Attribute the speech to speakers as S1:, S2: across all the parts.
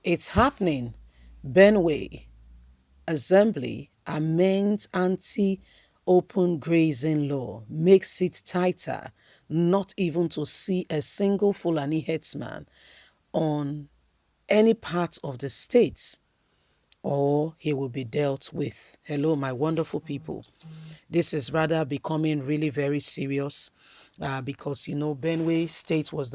S1: It's happening. Benue Assembly amends anti-open grazing law, makes it tighter not even to see a single Fulani herdsman on any part of the state, or he will be dealt with. Hello, my wonderful people. This is rather becoming really very serious because, Benue State was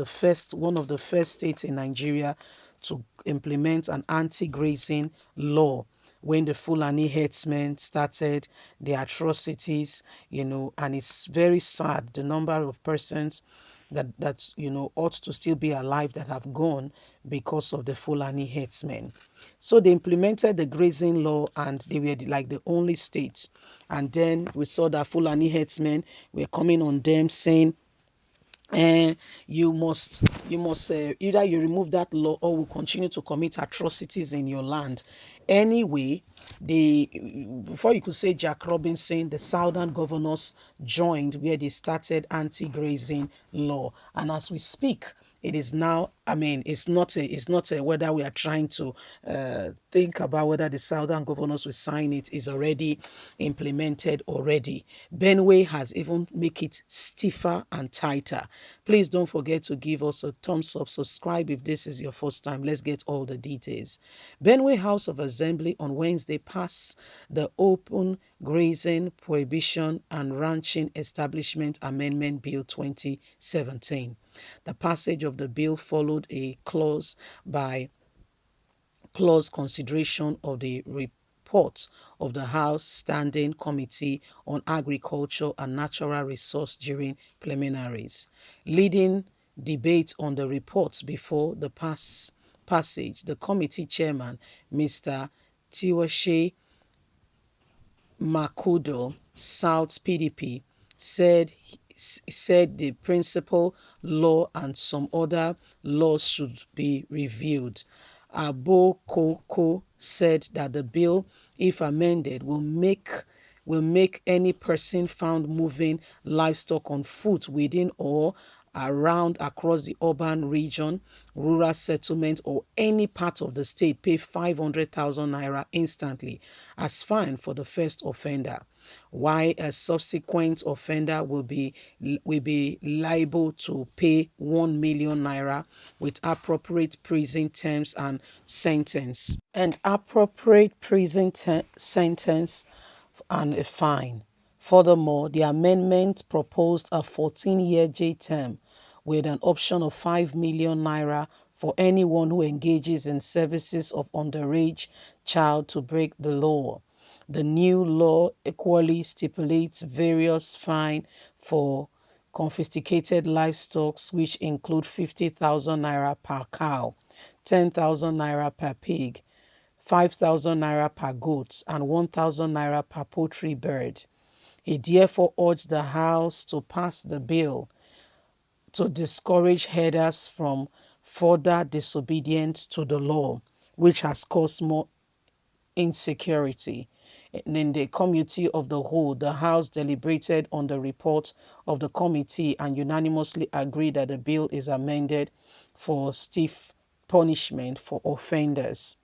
S1: one of the first states in Nigeria to implement an anti-grazing law when the Fulani herdsmen started the atrocities, and it's very sad the number of persons that ought to still be alive that have gone because of the Fulani herdsmen. So they implemented the grazing law, and they were like the only states. And then we saw that Fulani herdsmen were coming on them saying, you must either you remove that law or will continue to commit atrocities in your land. Anyway, before you could say Jack Robinson, the southern governors joined where they started anti-grazing law, and as we speak, it is now, it's not a whether we are trying to think about whether the southern governors will sign it. Is already implemented already. Benue has even make it stiffer and tighter. Please don't forget to give us a thumbs up, subscribe if this is your first time. Let's get all the details. Benue House of Assembly on Wednesday passed the Open Grazing Prohibition and Ranching Establishment Amendment Bill 2017. The passage of the bill followed a clause by clause consideration of the report of the House Standing Committee on Agriculture and Natural Resource during preliminaries. Leading debate on the report before the passage, the committee chairman, Mr. Tiwashe Makudo, South PDP, said the principal law and some other laws should be reviewed. Abokoko said that the bill, if amended, will make any person found moving livestock on foot within or around across the urban region, rural settlement, or any part of the state pay 500,000 naira instantly as fine for the first offender, while a subsequent offender will be liable to pay 1 million naira with appropriate prison terms sentence and a fine. Furthermore, the amendment proposed a 14-year jail term with an option of 5 million naira for anyone who engages in services of underage child to break the law. The new law equally stipulates various fines for confiscated livestock, which include 50,000 naira per cow, 10,000 naira per pig, 5,000 naira per goat, and 1,000 naira per poultry bird. He therefore urged the House to pass the bill to discourage herders from further disobedience to the law, which has caused more insecurity. In the committee of the whole, the House deliberated on the report of the committee and unanimously agreed that the bill is amended for stiff punishment for offenders.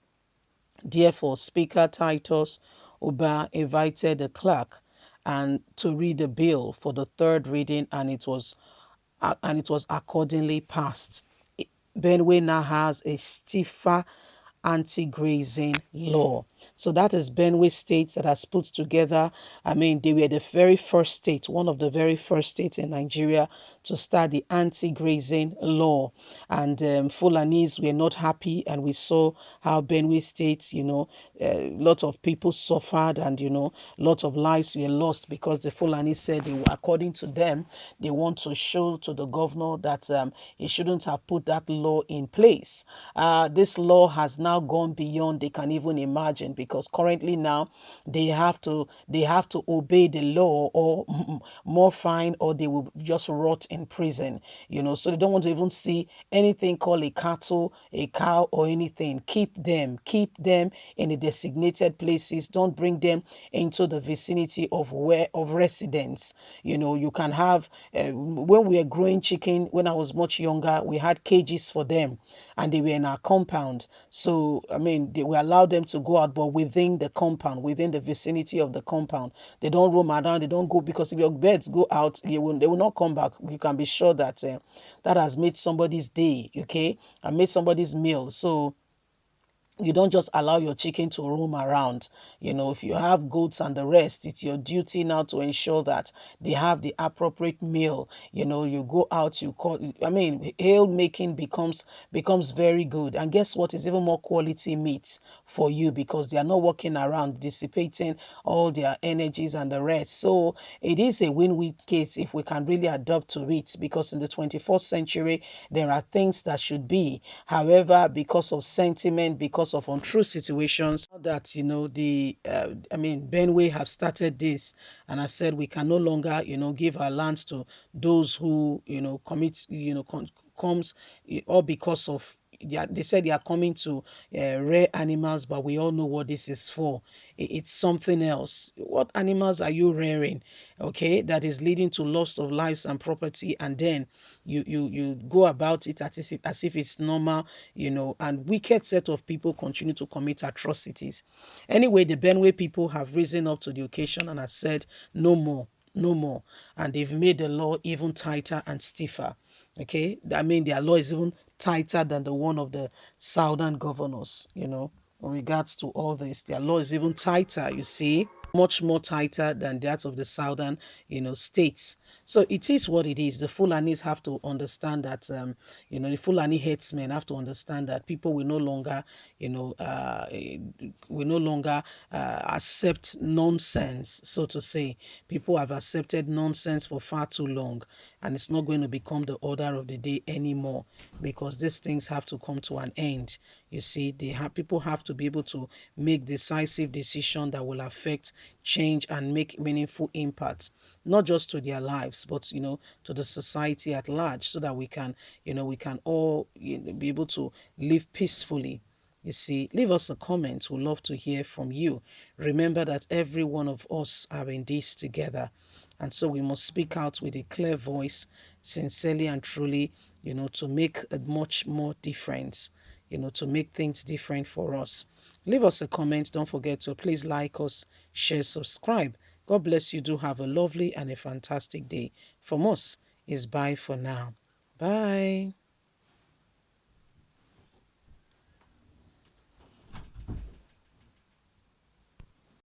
S1: Therefore, Speaker Titus Oba invited the clerk and to read the bill for the third reading, and it was accordingly passed. Benue now has a stiffer anti-grazing law. So that is Benue State that has put together, they were the very first state, one of the very first states in Nigeria to start the anti-grazing law. And Fulanis were not happy, and we saw how Benue State, a lot of people suffered, and, a lot of lives were lost because the Fulani said according to them, they want to show to the governor that he shouldn't have put that law in place. This law has now gone beyond they can even imagine, because currently now they have to obey the law, or more fine, or they will just rot in prison, so they don't want to even see anything called a cattle, a cow, or anything. Keep them in the designated places. Don't bring them into the vicinity of residence. You can have, when we were growing chicken, when I was much younger, we had cages for them and they were in our compound. So, I mean, we allowed them to go out, but within the compound, within the vicinity of the compound. They don't roam around, they don't go, because if your birds go out, they will not come back. You can be sure that that has made somebody's day, okay, and made somebody's meal. So, you don't just allow your chicken to roam around. If you have goats and the rest, it's your duty now to ensure that they have the appropriate meal. You go out, you call, I mean, ale making becomes very good. And guess what? It's even more quality meat for you, because they are not walking around dissipating all their energies and the rest. So it is a win-win case if we can really adapt to it, because in the 21st century, there are things that should be. However, because of sentiment, because of untrue situations, that Benue have started this, and I said we can no longer give our lands to those who commit comes, all because of, they said they are coming to rare animals, but we all know what this is for. It's something else. What animals are you rearing? Okay, that is leading to loss of lives and property, and then you go about it as if it's normal, and wicked set of people continue to commit atrocities. Anyway, the Benue people have risen up to the occasion and have said no more, no more, and they've made the law even tighter and stiffer. Okay, I mean, their law is even tighter than the one of the southern governors, in regards to all this. Their law is even tighter, you see, much more tighter than that of the southern, states. So it is what it is. The Fulanis have to understand that, the Fulani headsmen have to understand that people will no longer, accept nonsense, so to say. People have accepted nonsense for far too long, and it's not going to become the order of the day anymore, because these things have to come to an end. You see, people have to be able to make decisive decisions that will affect change and make meaningful impact, not just to their lives, but to the society at large, so that we can all be able to live peacefully. You see, leave us a comment. We'd love to hear from you. Remember that every one of us are in this together. And so we must speak out with a clear voice, sincerely and truly, to make a much more difference, to make things different for us. Leave us a comment. Don't forget to please like us, share, subscribe. God bless you. Do have a lovely and a fantastic day. From us is bye for now. Bye.